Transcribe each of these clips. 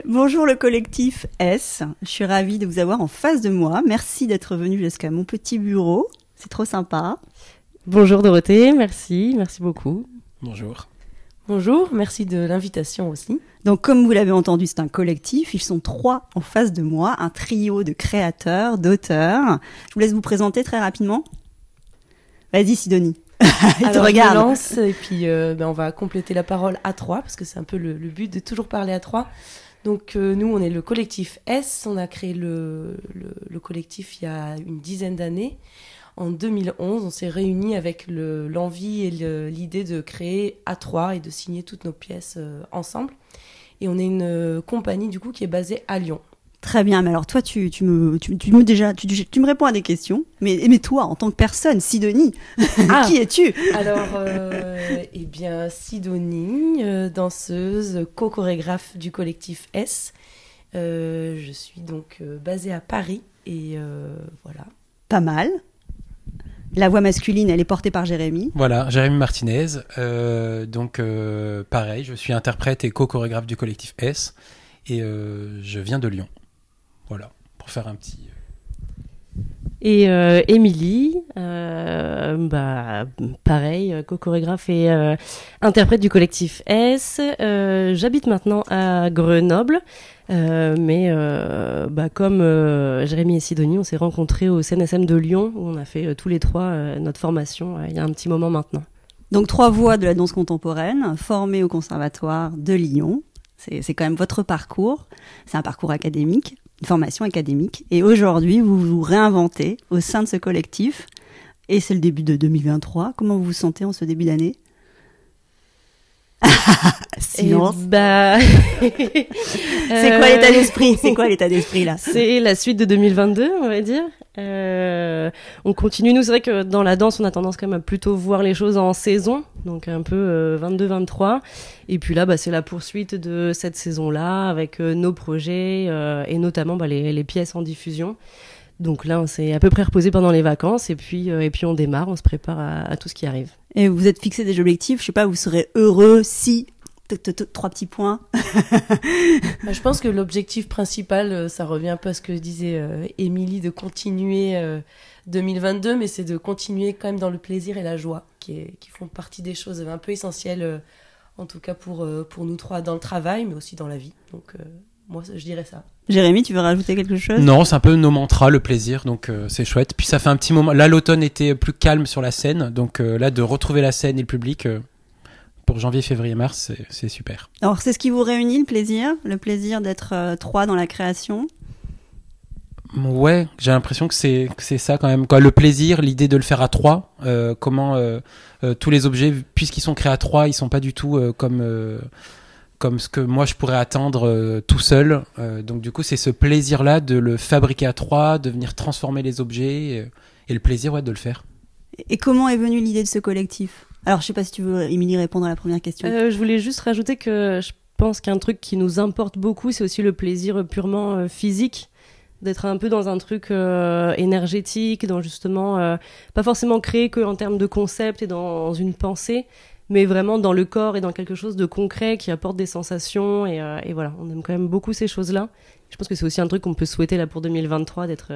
Bonjour le collectif S, je suis ravie de vous avoir en face de moi. Merci d'être venu jusqu'à mon petit bureau, c'est trop sympa. Bonjour Dorothée, merci beaucoup. Bonjour. Bonjour, merci de l'invitation aussi. Donc comme vous l'avez entendu, c'est un collectif, ils sont 3 en face de moi, un trio de créateurs, d'auteurs. Je vous laisse vous présenter très rapidement. Vas-y Sidonie. Alors, te regarde. je me lance et puis on va compléter la parole à 3 parce que c'est un peu le but de toujours parler à 3. Donc nous, on est le collectif S, on a créé le collectif il y a une dizaine d'années. En 2011, on s'est réunis avec l'envie et l'idée de créer A3 et de signer toutes nos pièces ensemble. Et on est une compagnie du coup qui est basée à Lyon. Très bien, mais alors toi, tu me réponds à des questions, mais toi, en tant que personne, Sidonie, qui es-tu? Alors, eh bien, Sidonie, danseuse, co-chorégraphe du collectif S. Je suis donc basée à Paris et voilà. Pas mal. La voix masculine, elle est portée par Jérémy. Voilà, Jérémy Martinez. Pareil, je suis interprète et co-chorégraphe du collectif S. Et je viens de Lyon. Voilà, pour faire un petit... Et Émilie, pareil, co-chorégraphe et interprète du collectif S. J'habite maintenant à Grenoble, mais comme Jérémy et Sidonie, on s'est rencontrés au CNSM de Lyon, où on a fait tous les 3 notre formation il y a un petit moment maintenant. Donc 3 voix de la danse contemporaine, formées au Conservatoire de Lyon. C'est quand même votre parcours. C'est un parcours académique, une formation académique. Et aujourd'hui, vous vous réinventez au sein de ce collectif. Et c'est le début de 2023. Comment vous vous sentez en ce début d'année? Silence. C'est quoi l'état d'esprit? C'est quoi l'état d'esprit là? C'est la suite de 2022, on va dire. On continue. Nous, c'est vrai que dans la danse, on a tendance quand même à plutôt voir les choses en saison, donc un peu 22-23. Et puis là, c'est la poursuite de cette saison-là avec nos projets et notamment les pièces en diffusion. Donc là, on s'est à peu près reposé pendant les vacances et puis on démarre, on se prépare à tout ce qui arrive. Et vous êtes fixé des objectifs, je sais pas, vous serez heureux si... 3 petits points. Je pense que l'objectif principal, ça revient un peu à ce que disait Émilie, de continuer 2022, mais c'est de continuer quand même dans le plaisir et la joie, qui font partie des choses un peu essentielles, en tout cas pour nous 3 dans le travail, mais aussi dans la vie. Donc moi, je dirais ça. Jérémy, tu veux rajouter quelque chose? Non, c'est un peu nos mantras, le plaisir, donc c'est chouette. Puis ça fait un petit moment... Là, l'automne était plus calme sur la scène, donc là, de retrouver la scène et le public... pour janvier, février, mars, c'est super. Alors, c'est ce qui vous réunit, le plaisir d'être 3 dans la création? Ouais, j'ai l'impression que c'est ça quand même. Quoi. Le plaisir, l'idée de le faire à 3, tous les objets, puisqu'ils sont créés à 3, ils sont pas du tout comme ce que moi je pourrais attendre tout seul. Donc du coup, c'est ce plaisir-là de le fabriquer à 3, de venir transformer les objets et le plaisir de le faire. Et comment est venue l'idée de ce collectif? Alors, je sais pas si tu veux, Émilie, répondre à la première question. Je voulais juste rajouter que je pense qu'un truc qui nous importe beaucoup, c'est aussi le plaisir purement physique, d'être un peu dans un truc énergétique, dans justement, pas forcément créé qu'en termes de concept et dans une pensée, mais vraiment dans le corps et dans quelque chose de concret qui apporte des sensations. Et voilà, on aime quand même beaucoup ces choses-là. Je pense que c'est aussi un truc qu'on peut souhaiter là pour 2023, d'être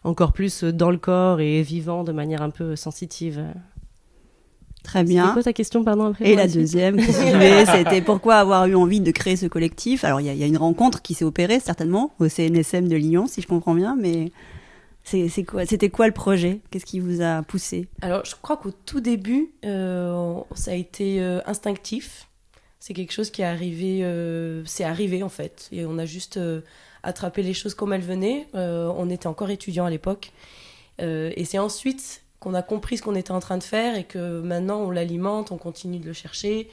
encore plus dans le corps et vivant de manière un peu sensitive. Très bien. C'était quoi ta question, pardon, après? Et la deuxième, c'était pourquoi avoir eu envie de créer ce collectif? Alors, il y a une rencontre qui s'est opérée, certainement, au CNSM de Lyon, si je comprends bien, mais c'était quoi le projet? Qu'est-ce qui vous a poussé? Alors, je crois qu'au tout début, ça a été instinctif. C'est quelque chose qui est arrivé, c'est arrivé, en fait. Et on a juste attrapé les choses comme elles venaient. On était encore étudiants à l'époque. Et c'est ensuite qu'on a compris ce qu'on était en train de faire et que maintenant on l'alimente, on continue de le chercher,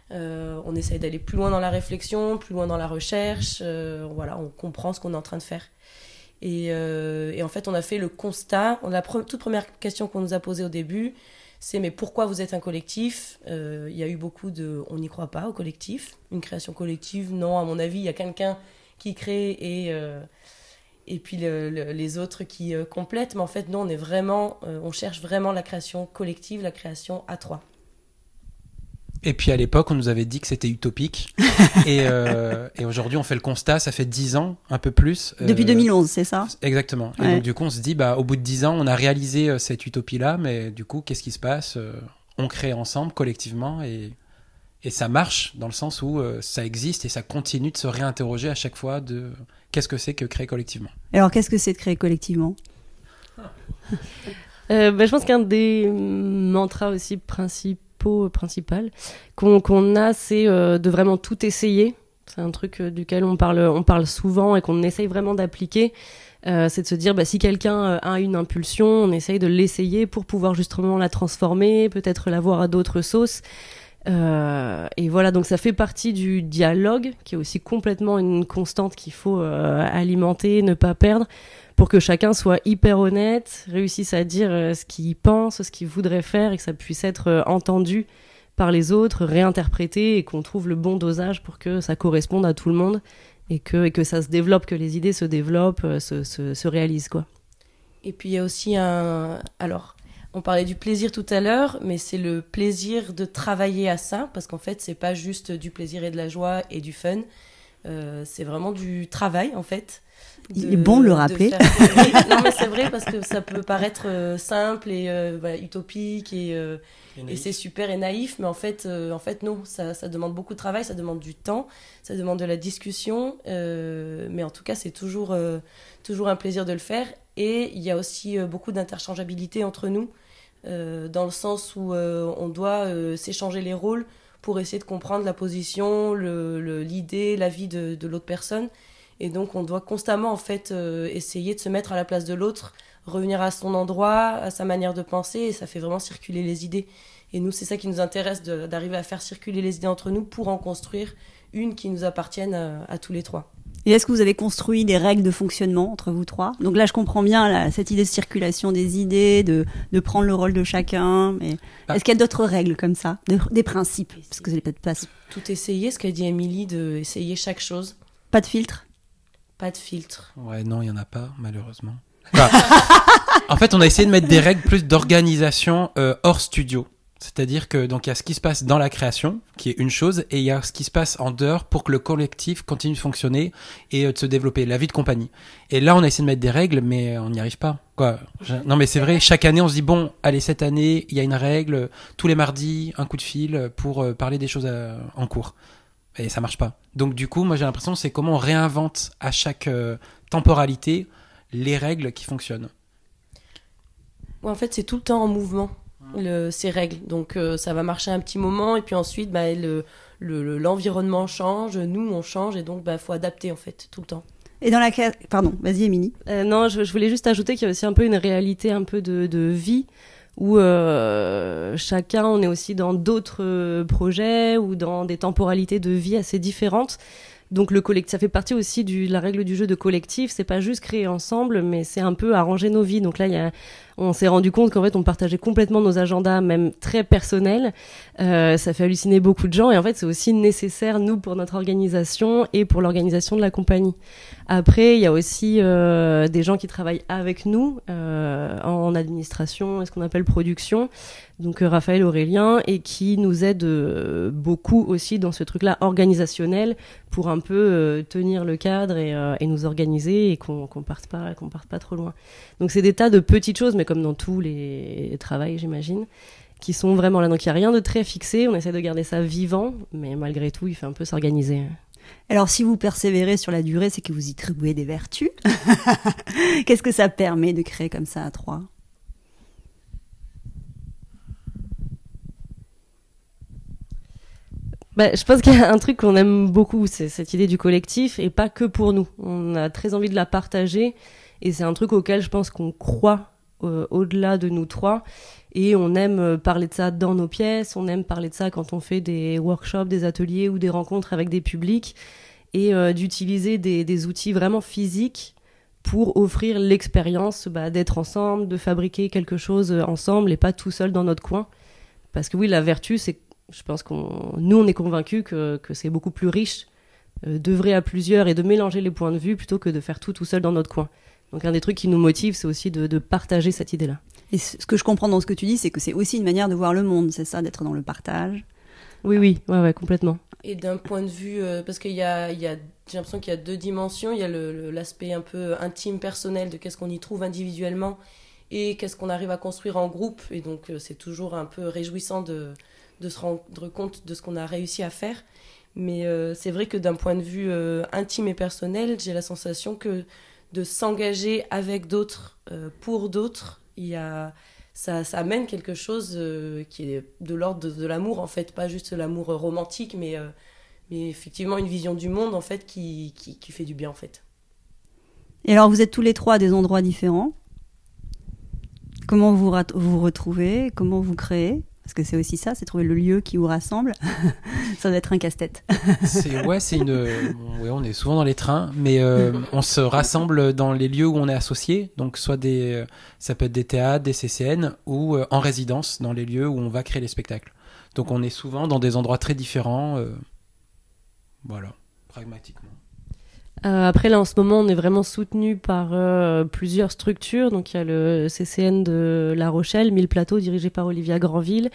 on essaye d'aller plus loin dans la réflexion, plus loin dans la recherche, voilà, on comprend ce qu'on est en train de faire. Et en fait, on a fait le constat, la toute première question qu'on nous a posée au début, c'est mais pourquoi vous êtes un collectif? Il y a eu beaucoup de on n'y croit pas au collectif, une création collective, non, à mon avis, il y a quelqu'un qui crée et puis les autres qui complètent. Mais en fait, nous, on est vraiment, on cherche vraiment la création collective, la création à 3. Et puis à l'époque, on nous avait dit que c'était utopique. et aujourd'hui, on fait le constat, ça fait 10 ans, un peu plus. Depuis 2011, c'est ça? Exactement. Et donc du coup, on se dit, au bout de 10 ans, on a réalisé cette utopie-là, mais du coup, qu'est-ce qui se passe? On crée ensemble, collectivement, et ça marche dans le sens où ça existe et ça continue de se réinterroger à chaque fois de qu'est-ce que c'est que créer collectivement. Alors, qu'est-ce que c'est de créer collectivement? Je pense qu'un des mantras aussi principal qu'on a, c'est de vraiment tout essayer. C'est un truc duquel on parle souvent et qu'on essaye vraiment d'appliquer. C'est de se dire, si quelqu'un a une impulsion, on essaye de l'essayer pour pouvoir justement la transformer, peut-être la voir à d'autres sauces. Et voilà, donc ça fait partie du dialogue, qui est aussi complètement une constante qu'il faut alimenter, ne pas perdre, pour que chacun soit hyper honnête, réussisse à dire ce qu'il pense, ce qu'il voudrait faire, et que ça puisse être entendu par les autres, réinterprété, et qu'on trouve le bon dosage pour que ça corresponde à tout le monde, et que ça se développe, que les idées se développent, se réalisent, quoi. Et puis il y a aussi alors, on parlait du plaisir tout à l'heure, mais c'est le plaisir de travailler à ça, parce qu'en fait, c'est pas juste du plaisir et de la joie et du fun, c'est vraiment du travail, en fait. Il est bon de le rappeler. Non, mais c'est vrai, parce que ça peut paraître simple et utopique et c'est super et naïf, mais en fait non, ça demande beaucoup de travail, ça demande du temps, ça demande de la discussion, mais en tout cas, c'est toujours un plaisir de le faire. Et il y a aussi beaucoup d'interchangeabilité entre nous, dans le sens où on doit s'échanger les rôles pour essayer de comprendre la position, l'idée, la vie de l'autre personne. Et donc, on doit constamment, en fait, essayer de se mettre à la place de l'autre, revenir à son endroit, à sa manière de penser, et ça fait vraiment circuler les idées. Et nous, c'est ça qui nous intéresse, d'arriver à faire circuler les idées entre nous pour en construire une qui nous appartienne à tous les trois. Et est-ce que vous avez construit des règles de fonctionnement entre vous trois? Donc là, je comprends bien cette idée de circulation des idées, de prendre le rôle de chacun. Mais est-ce qu'il y a d'autres règles comme ça, des principes? Parce que vous n'avez peut-être pas... Tout essayer, ce qu'a dit Émilie, d'essayer chaque chose. Pas de filtre? Pas de filtre. Ouais, non, il n'y en a pas, malheureusement. En fait, on a essayé de mettre des règles plus d'organisation hors studio. C'est-à-dire que donc il y a ce qui se passe dans la création, qui est une chose, et il y a ce qui se passe en dehors pour que le collectif continue de fonctionner et de se développer, la vie de compagnie. Et là, on a essayé de mettre des règles, mais on n'y arrive pas. Non, mais c'est vrai, chaque année, on se dit, bon, allez, cette année, il y a une règle, tous les mardis, un coup de fil pour parler des choses en cours. Et ça marche pas. Donc du coup, moi j'ai l'impression que c'est comment on réinvente à chaque temporalité les règles qui fonctionnent. Ouais, en fait, c'est tout le temps en mouvement, ces règles. Donc ça va marcher un petit moment et puis ensuite l'environnement change, nous on change et donc faut adapter en fait tout le temps. Et dans la pardon, vas-y Émilie. Non, je voulais juste ajouter qu'il y a aussi un peu une réalité un peu de vie, où chacun, on est aussi dans d'autres projets ou dans des temporalités de vie assez différentes. Donc le collectif, ça fait partie aussi de la règle du jeu de collectif. C'est pas juste créer ensemble, mais c'est un peu arranger nos vies. Donc là, on s'est rendu compte qu'en fait, on partageait complètement nos agendas, même très personnels. Ça fait halluciner beaucoup de gens. Et en fait, c'est aussi nécessaire, nous, pour notre organisation et pour l'organisation de la compagnie. Après, il y a aussi des gens qui travaillent avec nous en administration, ce qu'on appelle production. Donc Raphaël, Aurélien, et qui nous aident beaucoup aussi dans ce truc-là organisationnel pour un peu tenir le cadre et nous organiser et qu'on parte pas trop loin. Donc c'est des tas de petites choses, mais comme dans tous les travails, j'imagine, qui sont vraiment là. Donc il n'y a rien de très fixé, on essaie de garder ça vivant, mais malgré tout, il faut un peu s'organiser. Alors si vous persévérez sur la durée, c'est que vous y attribuez des vertus. Qu'est-ce que ça permet de créer comme ça à trois ? Je pense qu'il y a un truc qu'on aime beaucoup, c'est cette idée du collectif, et pas que pour nous. On a très envie de la partager, et c'est un truc auquel je pense qu'on croit au-delà de nous trois, et on aime parler de ça dans nos pièces, on aime parler de ça quand on fait des workshops, des ateliers ou des rencontres avec des publics, et d'utiliser des outils vraiment physiques pour offrir l'expérience d'être ensemble, de fabriquer quelque chose ensemble, et pas tout seul dans notre coin. Parce que oui, la vertu, c'est... Je pense nous, on est convaincus que c'est beaucoup plus riche d'œuvrer à plusieurs et de mélanger les points de vue plutôt que de faire tout seul dans notre coin. Donc un des trucs qui nous motive, c'est aussi de partager cette idée-là. Et ce que je comprends dans ce que tu dis, c'est que c'est aussi une manière de voir le monde, c'est ça, d'être dans le partage. Oui, ouais, complètement. Et d'un point de vue, parce qu'il y a, j'ai l'impression qu'il y a deux dimensions. Il y a l'aspect un peu intime, personnel de qu'est-ce qu'on y trouve individuellement et qu'est-ce qu'on arrive à construire en groupe. Et donc, c'est toujours un peu réjouissant de se rendre compte de ce qu'on a réussi à faire. Mais c'est vrai que d'un point de vue intime et personnel, j'ai la sensation que de s'engager avec d'autres, pour d'autres, ça amène quelque chose qui est de l'ordre de l'amour, en fait. Pas juste l'amour romantique, mais effectivement une vision du monde, en fait, qui fait du bien, en fait. Et alors, vous êtes tous les trois à des endroits différents. Comment vous retrouvez? Comment vous créez? Parce que c'est aussi ça, c'est trouver le lieu qui vous rassemble. Ça doit être un casse-tête. On est souvent dans les trains, mais on se rassemble dans les lieux où on est associé. Donc, ça peut être des théâtres, des CCN, ou en résidence, dans les lieux où on va créer les spectacles. Donc, on est souvent dans des endroits très différents. Voilà, pragmatiquement. Après, là, en ce moment, on est vraiment soutenu par plusieurs structures. Donc, il y a le CCN de La Rochelle, 1000 plateaux, dirigé par Olivia Granville.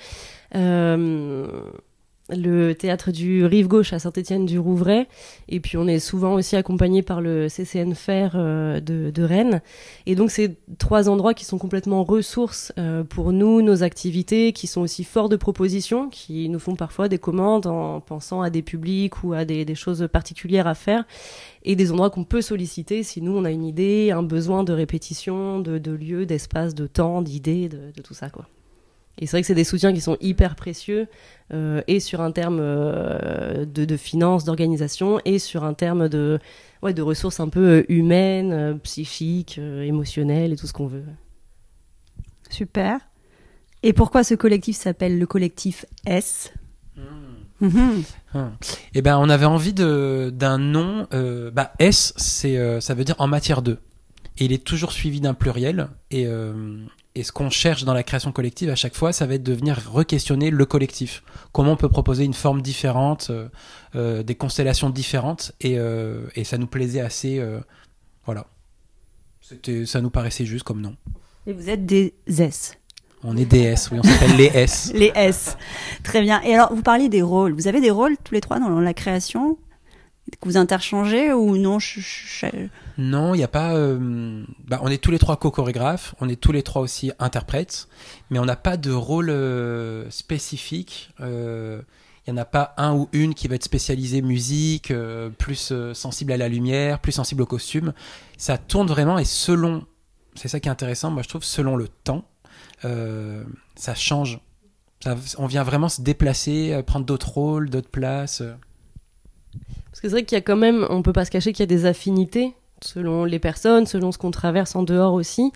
Le théâtre du Rive Gauche à Saint-Étienne-du-Rouvray. Et puis, on est souvent aussi accompagné par le CCN Fer de Rennes. Et donc, c'est 3 endroits qui sont complètement ressources pour nous, nos activités, qui sont aussi forts de propositions, qui nous font parfois des commandes en pensant à des publics ou à des choses particulières à faire. Et des endroits qu'on peut solliciter si nous, on a une idée, un besoin de répétition, de lieu, d'espace, de temps, d'idées, de tout ça, quoi. Et c'est vrai que c'est des soutiens qui sont hyper précieux, et sur un terme de finances, d'organisation, et sur un terme de ressources un peu humaines, psychiques, émotionnelles, et tout ce qu'on veut. Super. Et pourquoi ce collectif s'appelle le collectif S? Eh ben, on avait envie d'un nom. S, ça veut dire en matière de. Et il est toujours suivi d'un pluriel. Et ce qu'on cherche dans la création collective à chaque fois, ça va être de venir re-questionner le collectif. Comment on peut proposer une forme différente, des constellations différentes. Et ça nous plaisait assez. Voilà. Ça nous paraissait juste comme nom. Et vous êtes des S. On est des S, oui, on s'appelle les S. Les S. Très bien. Et alors, vous parliez des rôles. Vous avez des rôles tous les trois dans la création que vous interchangez ou non? Non, il n'y a pas... on est tous les trois co-chorégraphes, on est tous les trois aussi interprètes, mais on n'a pas de rôle spécifique. Il n'y en a pas un ou une qui va être spécialisé musique, plus sensible à la lumière, plus sensible au costume. Ça tourne vraiment et selon... C'est ça qui est intéressant, moi je trouve, selon le temps, ça change. On vient vraiment se déplacer, prendre d'autres rôles, d'autres places. Parce que c'est vrai qu'il y a quand même, on peut pas se cacher qu'il y a des affinités selon les personnes, selon ce qu'on traverse en dehors aussi.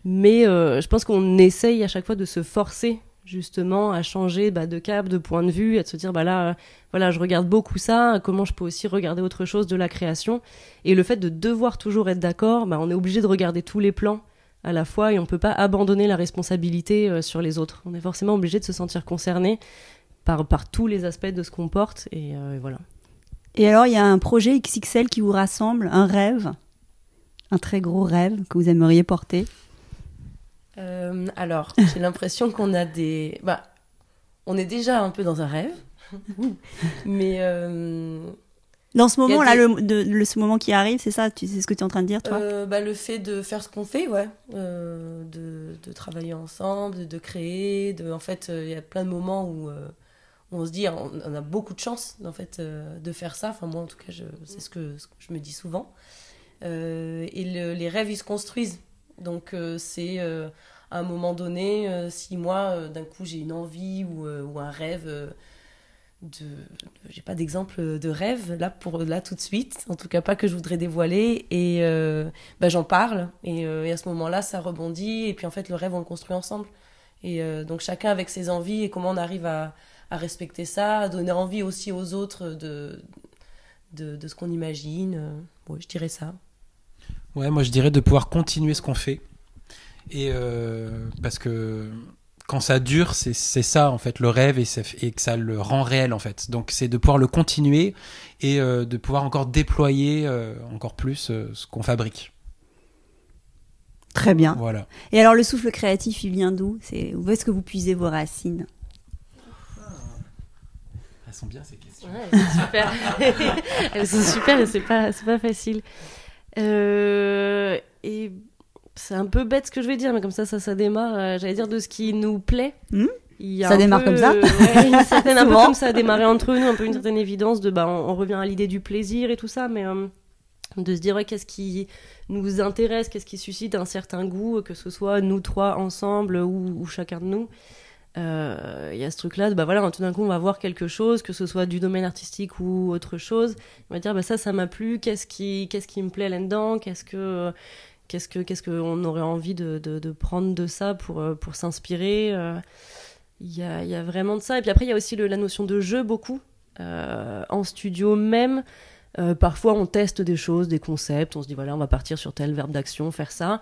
Mais je pense qu'on essaye à chaque fois de se forcer justement à changer de cap, de point de vue, à se dire là, voilà, je regarde beaucoup ça, comment je peux aussi regarder autre chose de la création. Et le fait de devoir toujours être d'accord, on est obligé de regarder tous les plans à la fois et on peut pas abandonner la responsabilité sur les autres. On est forcément obligé de se sentir concerné par tous les aspects de ce qu'on porte et voilà. Et alors, il y a un projet XXL qui vous rassemble, un rêve, un très gros rêve que vous aimeriez porter? Alors, j'ai l'impression qu'on a on est déjà un peu dans un rêve, mais... Dans ce moment-là, ce moment qui arrive, c'est ça? C'est ce que tu es en train de dire, toi? Le fait de faire ce qu'on fait, ouais. De travailler ensemble, de créer. En fait, il y a plein de moments où on se dit, on a beaucoup de chance, en fait, de faire ça. Enfin, moi, en tout cas, c'est ce que je me dis souvent. Et les rêves, ils se construisent. Donc, c'est à un moment donné, si moi, d'un coup, j'ai une envie ou un rêve... j'ai pas d'exemple de rêve là tout de suite, en tout cas pas que je voudrais dévoiler, et j'en parle et à ce moment-là ça rebondit et puis en fait le rêve on le construit ensemble et donc chacun avec ses envies et comment on arrive à respecter ça, à donner envie aussi aux autres de ce qu'on imagine. Je dirais ça. Ouais, moi je dirais de pouvoir continuer ce qu'on fait et parce que quand ça dure, c'est ça en fait le rêve et que ça le rend réel en fait. Donc c'est de pouvoir le continuer et de pouvoir encore déployer encore plus ce qu'on fabrique. Très bien. Voilà. Et alors le souffle créatif, il vient d'où? Où est-ce que vous puisez vos racines? Elles sont bien ces questions. Ouais, elles sont super. Elles sont super et c'est pas facile. Et c'est un peu bête ce que je vais dire, mais comme ça démarre. J'allais dire de ce qui nous plaît. Ça démarre comme ça. Ouais, un peu comme ça a démarré entre nous, un peu une certaine évidence de on revient à l'idée du plaisir et tout ça, mais de se dire qu'est-ce qui nous intéresse, qu'est-ce qui suscite un certain goût, que ce soit nous trois ensemble ou chacun de nous. Il y a ce truc-là, tout d'un coup on va voir quelque chose, que ce soit du domaine artistique ou autre chose. On va dire ça m'a plu, qu'est-ce qui me plaît là-dedans, qu'est-ce qu'on aurait envie de prendre de ça pour s'inspirer. Il y a vraiment de ça. Et puis après, il y a aussi la notion de jeu, beaucoup. En studio même, parfois on teste des choses, des concepts. On se dit, voilà, on va partir sur tel verbe d'action, faire ça.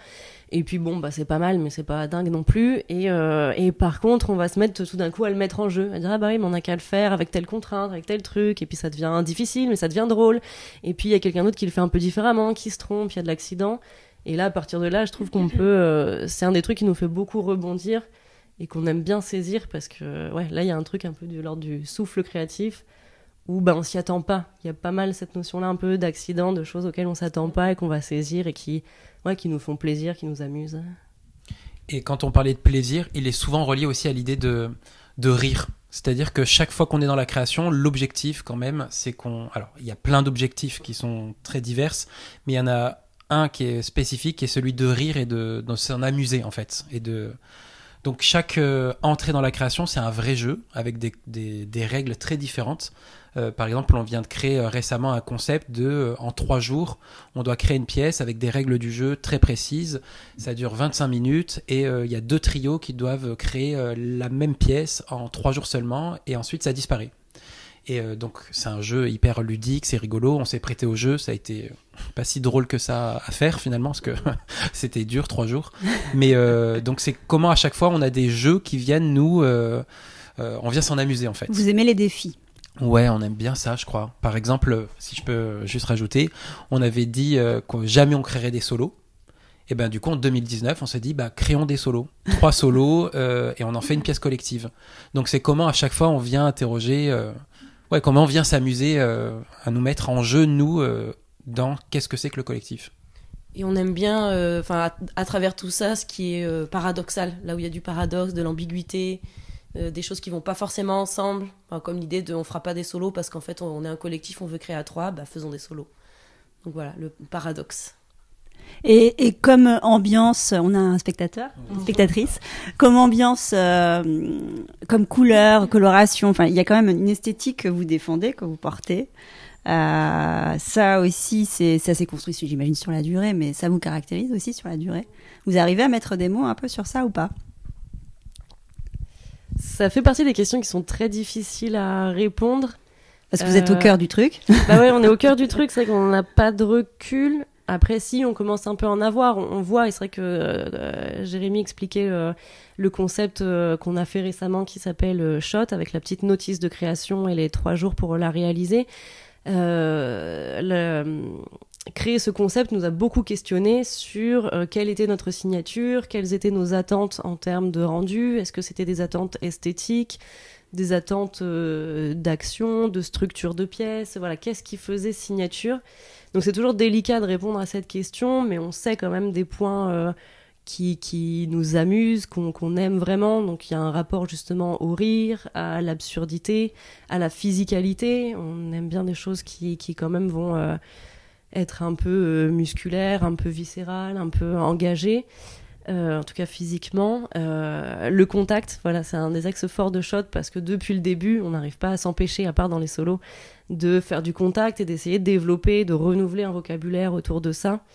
Et puis c'est pas mal, mais c'est pas dingue non plus. Et par contre, on va se mettre tout d'un coup à le mettre en jeu. À dire, oui, mais on a qu'à le faire avec telle contrainte, avec tel truc. Et puis ça devient difficile, mais ça devient drôle. Et puis il y a quelqu'un d'autre qui le fait un peu différemment, qui se trompe, il y a de l'accident. Et là, à partir de là, je trouve qu'on peut... c'est un des trucs qui nous fait beaucoup rebondir et qu'on aime bien saisir parce que là il y a un truc un peu de l'ordre du souffle créatif où on s'y attend pas. Il y a pas mal cette notion-là un peu d'accident, de choses auxquelles on s'attend pas et qu'on va saisir et qui nous font plaisir, qui nous amusent. Et quand on parlait de plaisir, il est souvent relié aussi à l'idée de rire. C'est-à-dire que chaque fois qu'on est dans la création, l'objectif quand même, c'est qu'on... Alors, il y a plein d'objectifs qui sont très divers, mais il y en a un qui est spécifique, qui est celui de rire et de s'en amuser en fait, Donc chaque entrée dans la création, c'est un vrai jeu avec des règles très différentes. Par exemple, on vient de créer récemment un concept en 3 jours, on doit créer une pièce avec des règles du jeu très précises. Ça dure 25 minutes et il y a 2 trios qui doivent créer la même pièce en 3 jours seulement et ensuite ça disparaît. Et donc c'est un jeu hyper ludique, c'est rigolo, on s'est prêté au jeu, ça a été pas si drôle que ça à faire finalement, parce que c'était dur 3 jours. Mais donc c'est comment à chaque fois on a des jeux qui viennent nous... on vient s'en amuser en fait. Vous aimez les défis? Ouais, on aime bien ça je crois. Par exemple, si je peux juste rajouter, on avait dit que jamais on créerait des solos. Et ben du coup en 2019 on s'est dit créons des solos, 3 solos et on en fait une pièce collective. Donc c'est comment à chaque fois on vient interroger... comment on vient s'amuser à nous mettre en jeu, nous, dans qu'est-ce que c'est que le collectif. Et on aime bien, à travers tout ça, ce qui est paradoxal, là où il y a du paradoxe, de l'ambiguïté, des choses qui vont pas forcément ensemble, comme l'idée de on fera pas des solos parce qu'en fait on est un collectif, on veut créer à 3, faisons des solos. Donc voilà, le paradoxe. Et comme ambiance, on a un spectateur, une spectatrice, comme ambiance, comme couleur, coloration, il y a quand même une esthétique que vous défendez, que vous portez. Ça aussi, ça s'est construit, j'imagine, sur la durée, mais ça vous caractérise aussi sur la durée. Vous arrivez à mettre des mots un peu sur ça ou pas? Ça fait partie des questions qui sont très difficiles à répondre. Parce que vous êtes au cœur du truc. On est au cœur du truc, c'est vrai qu'on n'a pas de recul. Après, si, on commence un peu à en avoir. On voit, et c'est vrai que Jérémy expliquait le concept qu'on a fait récemment qui s'appelle Shot, avec la petite notice de création et les 3 jours pour la réaliser. Créer ce concept nous a beaucoup questionné sur quelle était notre signature, quelles étaient nos attentes en termes de rendu, est-ce que c'était des attentes esthétiques, des attentes d'action, de structure de pièces, voilà, qu'est-ce qui faisait signature. Donc c'est toujours délicat de répondre à cette question, mais on sait quand même des points qui nous amusent, qu'on aime vraiment. Donc il y a un rapport justement au rire, à l'absurdité, à la physicalité. On aime bien des choses qui quand même vont être un peu musculaires, un peu viscérales, un peu engagées. En tout cas physiquement. Le contact, voilà, c'est un des axes forts de Shot parce que depuis le début, on n'arrive pas à s'empêcher, à part dans les solos, de faire du contact et d'essayer de développer, de renouveler un vocabulaire autour de ça.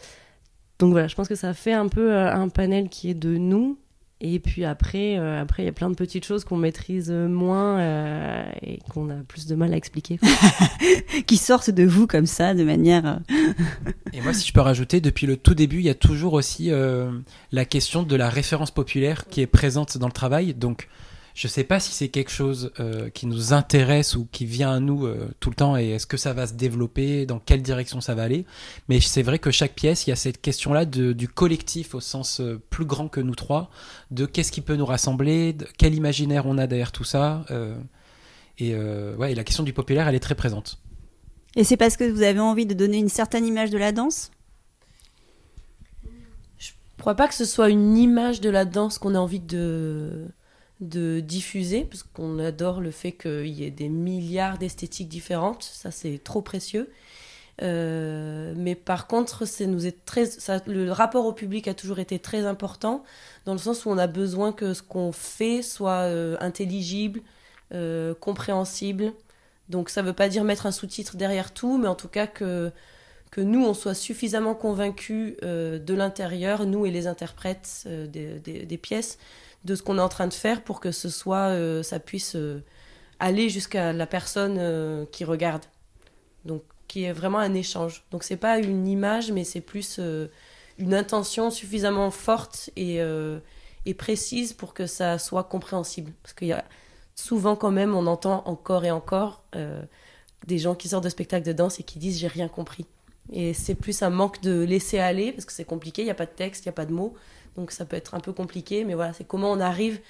Donc voilà, je pense que ça fait un peu un panel qui est de nous. Et puis après, il y a plein de petites choses qu'on maîtrise moins et qu'on a plus de mal à expliquer. Qui sortent de vous comme ça, de manière... Et moi, si je peux rajouter, depuis le tout début, il y a toujours aussi la question de la référence populaire qui est présente dans le travail. Donc, je ne sais pas si c'est quelque chose qui nous intéresse ou qui vient à nous tout le temps et est-ce que ça va se développer, dans quelle direction ça va aller. Mais c'est vrai que chaque pièce, il y a cette question-là du collectif au sens plus grand que nous trois, de qu'est-ce qui peut nous rassembler, quel imaginaire on a derrière tout ça. Et ouais, et la question du populaire, elle est très présente. Et c'est parce que vous avez envie de donner une certaine image de la danse ? Je crois pas que ce soit une image de la danse qu'on a envie de diffuser, parce qu'on adore le fait qu'il y ait des milliards d'esthétiques différentes. Ça, c'est trop précieux. Mais par contre, le rapport au public a toujours été très important, dans le sens où on a besoin que ce qu'on fait soit intelligible, compréhensible. Donc ça ne veut pas dire mettre un sous-titre derrière tout, mais en tout cas que nous, on soit suffisamment convaincus de l'intérieur, nous et les interprètes des pièces, de ce qu'on est en train de faire pour que ça puisse aller jusqu'à la personne qui regarde. Donc, qui est vraiment un échange. Donc, c'est pas une image, mais c'est plus une intention suffisamment forte et précise pour que ça soit compréhensible. Parce qu'il y a souvent, quand même, on entend encore et encore des gens qui sortent de spectacles de danse et qui disent « j'ai rien compris ». Et c'est plus un manque de laisser aller, parce que c'est compliqué, il n'y a pas de texte, il n'y a pas de mots, donc ça peut être un peu compliqué, mais voilà, c'est comment on arrive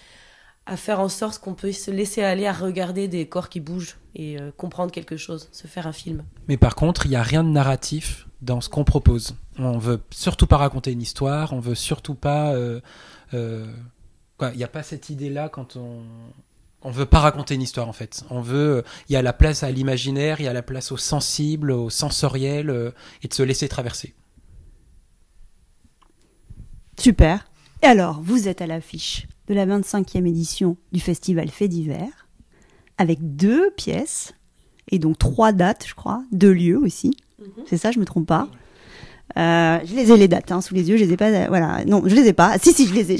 à faire en sorte qu'on peut se laisser aller à regarder des corps qui bougent et comprendre quelque chose, se faire un film. Mais par contre, il n'y a rien de narratif dans ce qu'on propose. On veut surtout pas raconter une histoire, on veut surtout pas... il n'y a pas cette idée-là quand on veut pas raconter une histoire, en fait. Il y a la place à l'imaginaire, il y a la place au sensible, au sensoriel, et de se laisser traverser. Super. Et alors, vous êtes à l'affiche de la 25e édition du festival Faits divers, avec 2 pièces, et donc 3 dates, je crois, 2 lieux aussi. C'est ça, je me trompe pas. Je les ai les dates sous les yeux, je les ai pas. Voilà, non, je les ai pas. Si, je les ai.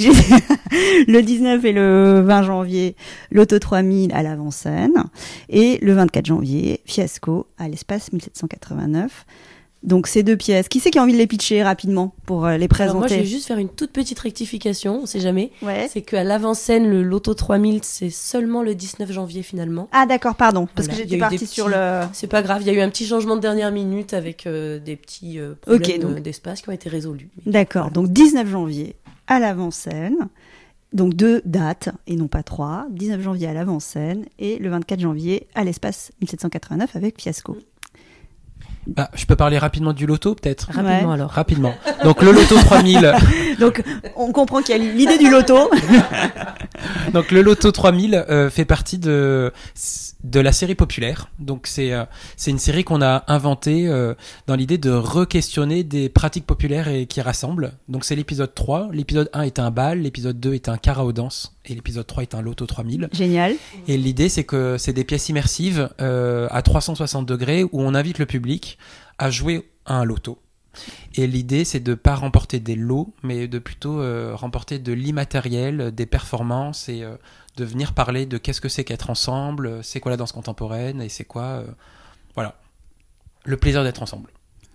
Le 19 et le 20 janvier, l'Auto 3000 à l'avant-scène, et le 24 janvier, Fiasco à l'espace 1789. Donc ces 2 pièces, qui c'est qui a envie de les pitcher rapidement pour les présenter? Alors moi, je vais juste faire une toute petite rectification, on sait jamais. Ouais. C'est qu'à l'avant-scène, le Loto 3000, c'est seulement le 19 janvier finalement. Ah d'accord, pardon, parce Voilà, que j'étais partie sur le... C'est pas grave, il y a eu un petit changement de dernière minute avec des petits problèmes d'espace qui ont été résolus. D'accord, Voilà. donc 19 janvier à l'avant-scène, donc 2 dates et non pas 3, 19 janvier à l'avant-scène et le 24 janvier à l'espace 1789 avec Fiasco. Je peux parler rapidement du loto, peut-être ? Rapidement Ouais. alors. Rapidement. Donc le loto 3000. Donc on comprend qu'il y a l'idée du loto. Donc le loto 3000 fait partie de la série populaire. Donc c'est une série qu'on a inventée dans l'idée de re-questionner des pratiques populaires et qui rassemblent. Donc c'est l'épisode 3. L'épisode 1 est un bal, l'épisode 2 est un karaodance et l'épisode 3 est un loto 3000. Génial. Et l'idée, c'est que c'est des pièces immersives à 360 degrés où on invite le public à jouer à un loto. Et l'idée, c'est de ne pas remporter des lots, mais de plutôt remporter de l'immatériel, des performances et de venir parler de qu'est-ce que c'est qu'être ensemble, c'est quoi la danse contemporaine et c'est quoi voilà, le plaisir d'être ensemble.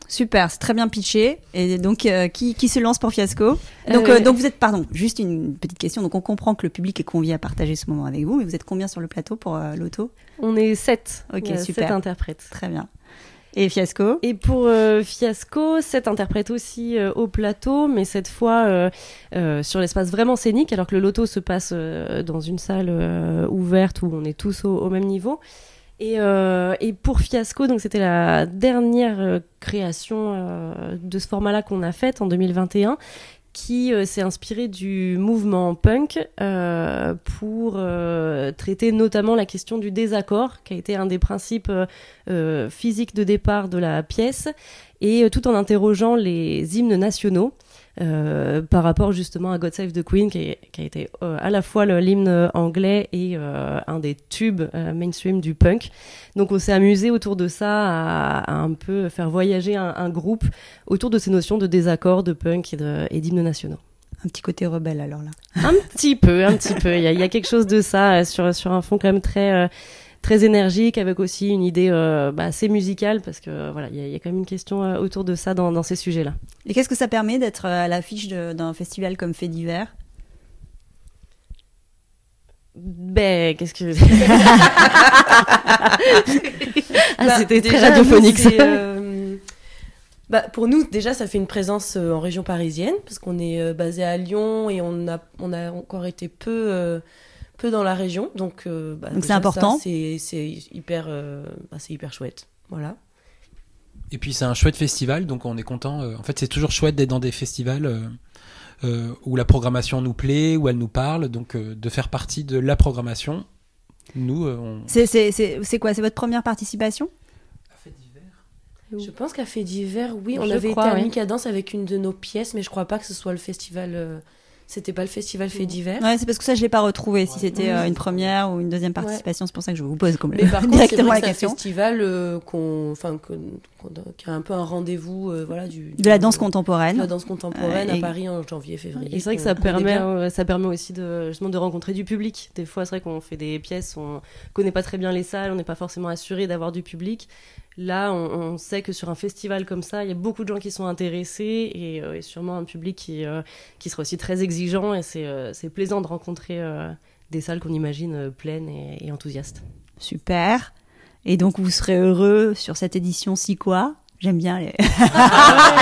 Super, c'est très bien pitché. Et donc, qui se lance pour Fiasco ? Donc vous êtes, pardon, juste une petite question. Donc, on comprend que le public est convié à partager ce moment avec vous, mais vous êtes combien sur le plateau pour l'auto ? On est 7. Ok, 7 super. interprètes. Très bien. Et Fiasco ? Et pour Fiasco, 7 interprètes aussi au plateau, mais cette fois sur l'espace vraiment scénique, alors que le loto se passe dans une salle ouverte où on est tous au même niveau. Et pour Fiasco, donc c'était la dernière création de ce format-là qu'on a faite en 2021, qui s'est inspiré du mouvement punk pour traiter notamment la question du désaccord, qui a été un des principes physiques de départ de la pièce, et tout en interrogeant les hymnes nationaux par rapport justement à God Save the Queen, qui a été à la fois l'hymne anglais et un des tubes mainstream du punk. Donc on s'est amusé autour de ça à un peu faire voyager un groupe autour de ces notions de désaccord, de punk et d'hymnes nationaux. Un petit côté rebelle alors là. Un petit peu. Il y a quelque chose de ça sur un fond quand même très énergique, avec aussi une idée assez musicale, parce que voilà, il y a quand même une question autour de ça dans ces sujets-là. Et qu'est-ce que ça permet d'être à l'affiche d'un festival comme Faits divers ? Qu'est-ce que... c'était très radiophonique, ça. Pour nous, déjà, ça fait une présence en région parisienne, parce qu'on est basé à Lyon et on a encore été peu peu dans la région, donc Donc c'est déjà, important. ça, c'est hyper chouette. Voilà. Et puis c'est un chouette festival, donc on est content. En fait, c'est toujours chouette d'être dans des festivals où la programmation nous plaît, où elle nous parle, donc de faire partie de la programmation. Nous, on... C'est quoi? C'est votre première participation? Je pense qu'à Fait divers, oui, on Je avait crois, été à oui. Micadence avec une de nos pièces, mais je crois pas que ce soit le festival. C'était pas le festival Fait divers. Ouais, c'est parce que ça, je l'ai pas retrouvé. Si c'était Oui. une première ou une deuxième participation, c'est pour ça que je vous pose comme Mais par contre, c'est directement vrai la que c'est un question. festival qui a un peu un rendez-vous voilà, De la danse de contemporaine. la danse contemporaine Et- à Paris en janvier-février. Et c'est vrai que qu'on ça connaît bien. ça permet aussi justement de rencontrer du public. Des fois, c'est vrai qu'on fait des pièces, on connaît pas très bien les salles, on n'est pas forcément assuré d'avoir du public. Là, on sait que sur un festival comme ça, il y a beaucoup de gens qui sont intéressés et sûrement un public qui sera aussi très exigeant. Et c'est plaisant de rencontrer des salles qu'on imagine pleines et enthousiastes. Super. Et donc, vous serez heureux sur cette édition si quoi? J'aime bien les...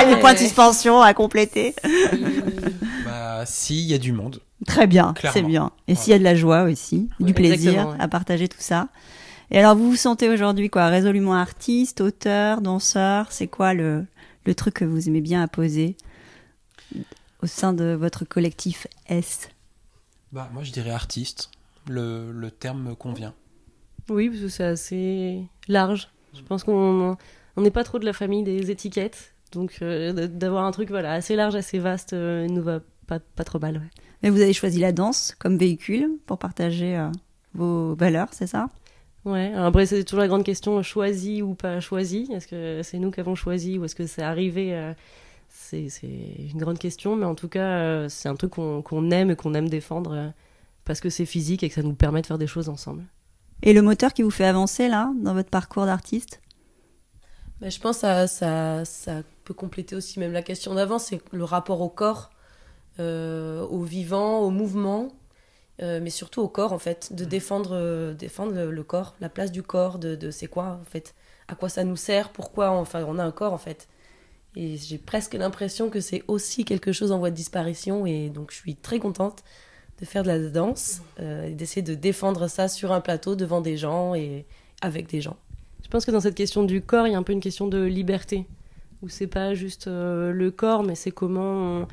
les points de suspension à compléter. Bah, si, il y a du monde. Très bien, Clairement. c'est bien. Et s'il y a de la joie aussi, du plaisir exactement, ouais. à partager tout ça. Et alors, vous vous sentez aujourd'hui quoi? Résolument artiste, auteur, danseur? C'est quoi le truc que vous aimez bien apposer au sein de votre collectif S? Bah, moi, je dirais artiste. Le terme me convient. Oui, parce que c'est assez large. Je pense qu'on n'est pas trop de la famille des étiquettes. Donc, d'avoir un truc voilà, assez large, assez vaste, nous va pas trop mal. Ouais. Mais vous avez choisi la danse comme véhicule pour partager vos valeurs, c'est ça? Ouais, alors après c'est toujours la grande question, choisi ou pas choisi. Est-ce que c'est nous qui avons choisi ou est-ce que c'est arrivé c'est une grande question, mais en tout cas c'est un truc qu'on aime et qu'on aime défendre parce que c'est physique et que ça nous permet de faire des choses ensemble. Et le moteur qui vous fait avancer là, dans votre parcours d'artiste? Bah, je pense que ça peut compléter aussi même la question d'avant, c'est le rapport au corps, au vivant, au mouvement, mais surtout au corps en fait, de défendre le corps, la place du corps, de c'est quoi en fait, à quoi ça nous sert, pourquoi on a un corps en fait. Et j'ai presque l'impression que c'est aussi quelque chose en voie de disparition et donc je suis très contente de faire de la danse et d'essayer de défendre ça sur un plateau devant des gens et avec des gens. Je pense que dans cette question du corps, il y a un peu une question de liberté, où c'est pas juste le corps, mais c'est comment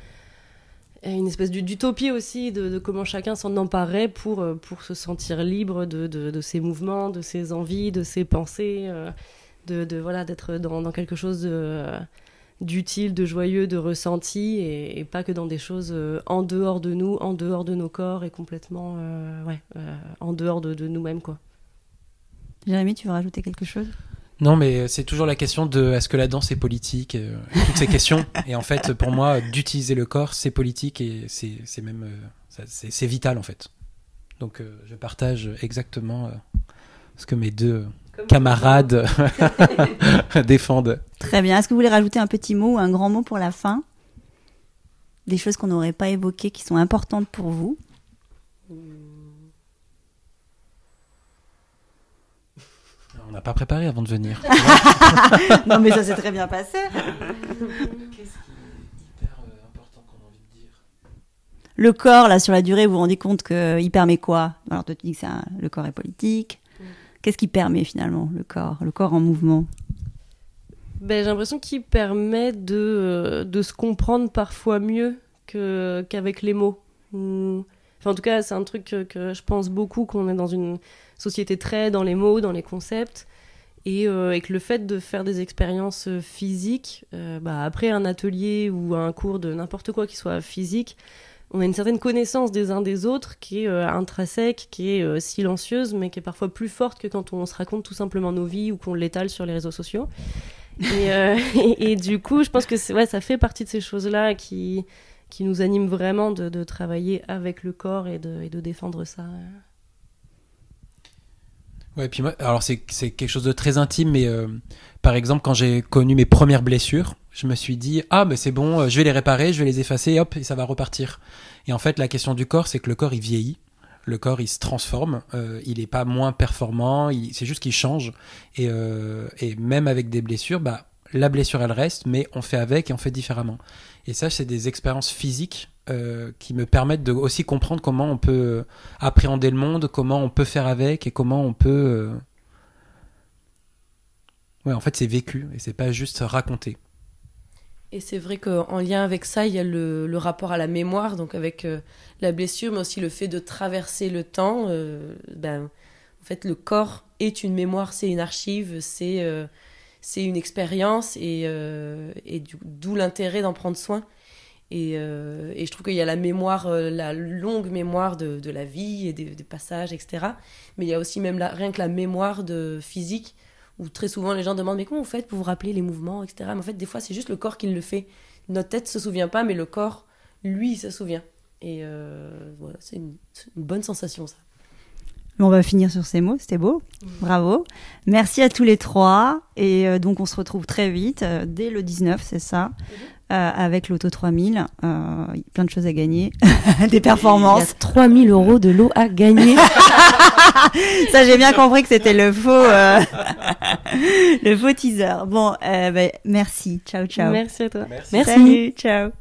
une espèce d'utopie aussi de comment chacun s'en emparait pour se sentir libre de ses mouvements, de ses envies, de ses pensées, voilà, d'être dans quelque chose d'utile, de joyeux, de ressenti, et pas que dans des choses en dehors de nous, en dehors de nos corps, et complètement en dehors de nous-mêmes, quoi. Jérémy, tu veux rajouter quelque chose? Non, mais c'est toujours la question de est-ce que la danse est politique, toutes ces questions. Et en fait, pour moi, d'utiliser le corps, c'est politique et c'est même c'est vital en fait. Donc, je partage exactement ce que mes deux camarades défendent. Très bien. Est-ce que vous voulez rajouter un petit mot ou un grand mot pour la fin? Des choses qu'on n'aurait pas évoquées, qui sont importantes pour vous? On n'a pas préparé avant de venir. Non, mais ça s'est très bien passé. Qu'est-ce qui est hyper important qu'on a envie de dire? Le corps, là, sur la durée, vous vous rendez compte qu'il permet quoi? Alors, toi, tu dis que le corps est politique. Qu'est-ce qui permet finalement le corps en mouvement? J'ai l'impression qu'il permet de se comprendre parfois mieux qu'avec les mots. Enfin, en tout cas, c'est un truc que je pense beaucoup, qu'on est dans une société très dans les mots, dans les concepts, et que le fait de faire des expériences physiques, après un atelier ou un cours de n'importe quoi qui soit physique, on a une certaine connaissance des uns des autres qui est intrinsèque, qui est silencieuse, mais qui est parfois plus forte que quand on se raconte tout simplement nos vies ou qu'on l'étale sur les réseaux sociaux. Et du coup, je pense que ça fait partie de ces choses-là qui nous animent vraiment de travailler avec le corps et de défendre ça. Ouais, puis moi, alors c'est quelque chose de très intime, mais par exemple, quand j'ai connu mes premières blessures, je me suis dit, mais c'est bon, je vais les réparer, je vais les effacer, hop, et ça va repartir. Et en fait, la question du corps, c'est que le corps, il vieillit. Le corps, il se transforme, il est pas moins performant, c'est juste qu'il change. Et même avec des blessures, la blessure, elle reste, mais on fait avec et on fait différemment. Et ça, c'est des expériences physiques qui me permettent de aussi comprendre comment on peut appréhender le monde, comment on peut faire avec et comment on peut... Ouais, en fait, c'est vécu et c'est pas juste raconté. Et c'est vrai qu'en lien avec ça, il y a le rapport à la mémoire, donc avec la blessure, mais aussi le fait de traverser le temps. En fait, le corps est une mémoire, c'est une archive, c'est une expérience, et d'où l'intérêt d'en prendre soin. Et je trouve qu'il y a la mémoire, la longue mémoire de la vie et des passages, etc. Mais il y a aussi même rien que la mémoire physique, où très souvent les gens demandent mais comment vous faites pour vous rappeler les mouvements, etc. Mais en fait, des fois, c'est juste le corps qui le fait. Notre tête se souvient pas, mais le corps, lui, il se souvient. Et voilà, c'est une bonne sensation, ça. On va finir sur ces mots, c'était beau. Bravo. Merci à tous les trois. Et donc, on se retrouve très vite, dès le 19, c'est ça, avec l'Auto 3000. Plein de choses à gagner, des performances. Il y a 3000 € de lot à gagner. Ça, j'ai bien compris que c'était le faux teaser. Bon, merci. Ciao, ciao. Merci à toi. Merci. Salut, ciao.